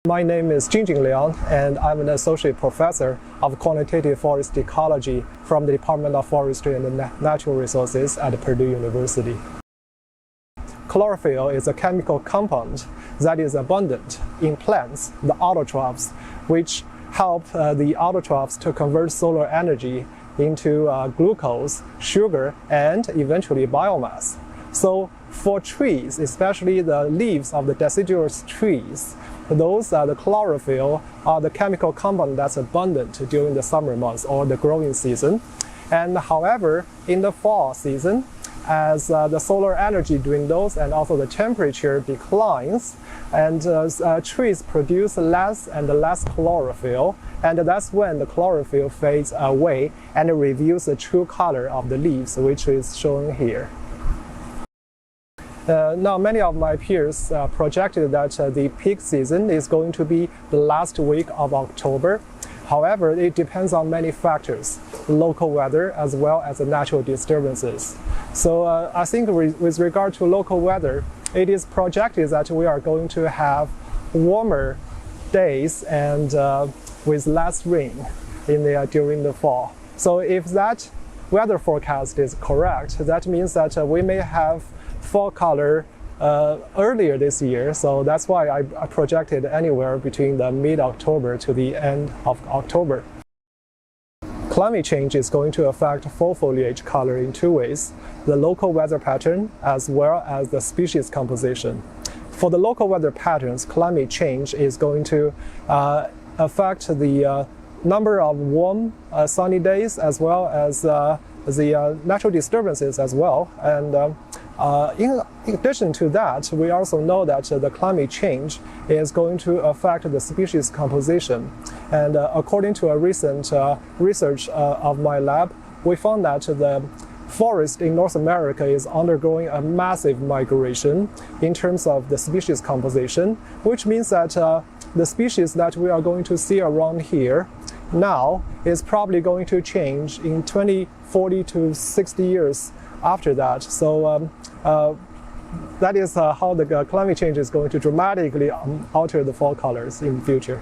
My name is Jingjing Liang, and I'm an associate professor of quantitative forest ecology from the Department of Forestry and Natural Resources at Purdue University. Chlorophyll is a chemical compound that is abundant in plants, the autotrophs, which help the autotrophs to convert solar energy into glucose, sugar, and eventually biomass. So for trees, especially the leaves of the deciduous trees, those the chlorophyll are the chemical compound that's abundant during the summer months or the growing season. And however, in the fall season, as the solar energy dwindles and also the temperature declines, and trees produce less and less chlorophyll, and that's when the chlorophyll fades away and reveals the true color of the leaves, which is shown here. Now, many of my peers projected that the peak season is going to be the last week of October. However, it depends on many factors, local weather as well as the natural disturbances. So I think with regard to local weather, it is projected that we are going to have warmer days and with less rain during the fall. So if that weather forecast is correct, that means that we may have fall color earlier this year, so that's why I projected anywhere between the mid-October to the end of October. Climate change is going to affect fall foliage color in two ways: the local weather pattern as well as the species composition. For the local weather patterns, climate change is going to affect the number of warm, sunny days as well as the natural disturbances as well. And in addition to that, we also know that the climate change is going to affect the species composition. And according to a recent research of my lab, we found that the forest in North America is undergoing a massive migration in terms of the species composition, which means that the species that we are going to see around here now is probably going to change in 20, 40 to 60 years after that. So that is how the climate change is going to dramatically alter the fall colors in the future.